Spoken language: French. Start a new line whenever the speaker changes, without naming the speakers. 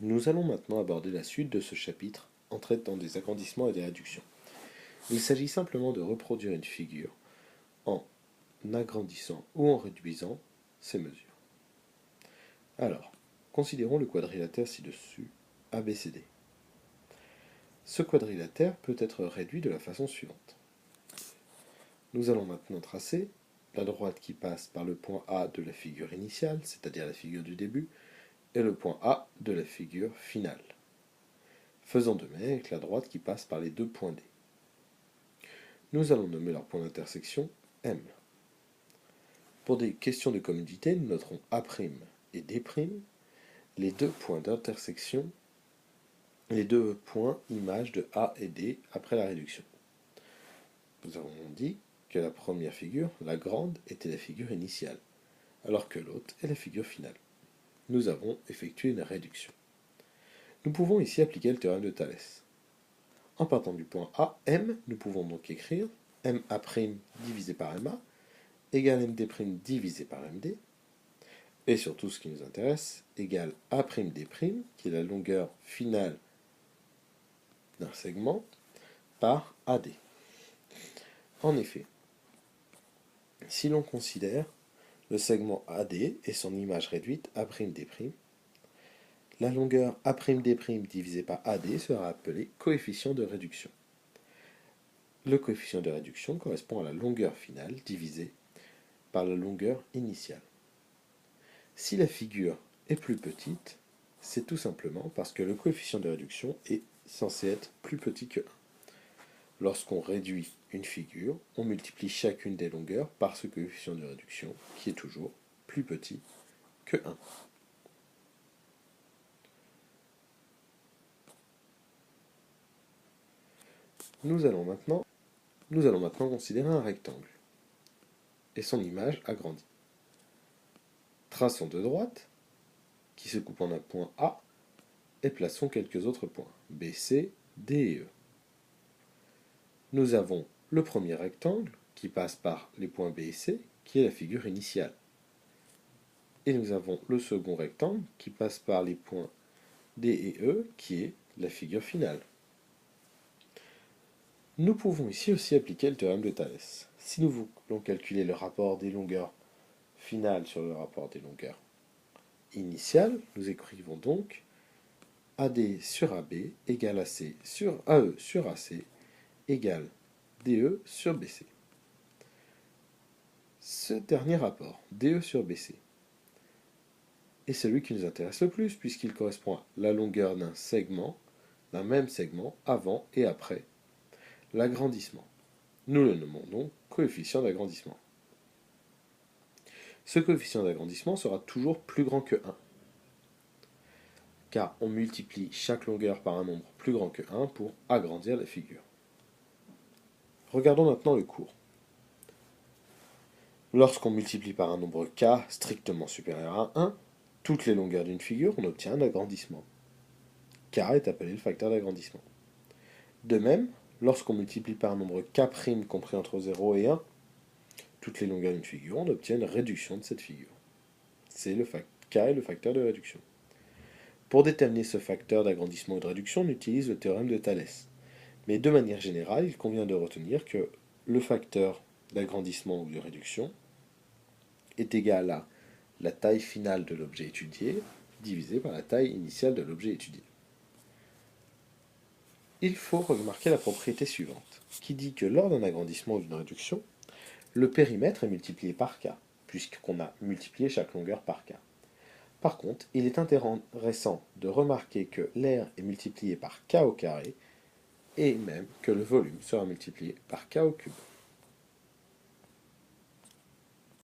Nous allons maintenant aborder la suite de ce chapitre en traitant des agrandissements et des réductions. Il s'agit simplement de reproduire une figure en agrandissant ou en réduisant ses mesures. Alors, considérons le quadrilatère ci-dessus, ABCD. Ce quadrilatère peut être réduit de la façon suivante. Nous allons maintenant tracer la droite qui passe par le point A de la figure initiale, c'est-à-dire la figure du début, et le point A de la figure finale. Faisons de même avec la droite qui passe par les deux points D. Nous allons nommer leur point d'intersection M. Pour des questions de commodité, nous noterons A' et D', les deux points d'intersection, les deux points images de A et D après la réduction. Nous avons dit que la première figure, la grande, était la figure initiale, alors que l'autre est la figure finale. Nous avons effectué une réduction. Nous pouvons ici appliquer le théorème de Thalès. En partant du point A, M, nous pouvons donc écrire MA' divisé par MA égale MD' divisé par MD, et surtout ce qui nous intéresse, égale A'D', qui est la longueur finale d'un segment, par AD. En effet, si l'on considère le segment AD et son image réduite A'D', la longueur A'D' divisée par AD sera appelée coefficient de réduction. Le coefficient de réduction correspond à la longueur finale divisée par la longueur initiale. Si la figure est plus petite, c'est tout simplement parce que le coefficient de réduction est censé être plus petit que 1. Lorsqu'on réduit une figure, on multiplie chacune des longueurs par ce coefficient de réduction qui est toujours plus petit que 1. Nous allons maintenant considérer un rectangle et son image agrandie. Traçons deux droites qui se coupent en un point A et plaçons quelques autres points, B, C, D et E. Nous avons le premier rectangle qui passe par les points B et C, qui est la figure initiale. Et nous avons le second rectangle qui passe par les points D et E, qui est la figure finale. Nous pouvons ici aussi appliquer le théorème de Thalès. Si nous voulons calculer le rapport des longueurs finales sur le rapport des longueurs initiales, nous écrivons donc AD sur AB égale AC sur AE sur AC égale DE sur BC. Ce dernier rapport, DE sur BC, est celui qui nous intéresse le plus puisqu'il correspond à la longueur d'un même segment avant et après l'agrandissement. Nous le nommons donc coefficient d'agrandissement. Ce coefficient d'agrandissement sera toujours plus grand que 1, car on multiplie chaque longueur par un nombre plus grand que 1 pour agrandir la figure. Regardons maintenant le cours. Lorsqu'on multiplie par un nombre k strictement supérieur à 1, toutes les longueurs d'une figure, on obtient un agrandissement. K est appelé le facteur d'agrandissement. De même, lorsqu'on multiplie par un nombre k' compris entre 0 et 1, toutes les longueurs d'une figure, on obtient une réduction de cette figure. C'est K est le facteur de réduction. Pour déterminer ce facteur d'agrandissement ou de réduction, on utilise le théorème de Thalès. Mais de manière générale, il convient de retenir que le facteur d'agrandissement ou de réduction est égal à la taille finale de l'objet étudié divisé par la taille initiale de l'objet étudié. Il faut remarquer la propriété suivante, qui dit que lors d'un agrandissement ou d'une réduction, le périmètre est multiplié par k, puisqu'on a multiplié chaque longueur par k. Par contre, il est intéressant de remarquer que l'aire est multiplié par k au carré, et même que le volume sera multiplié par k au cube.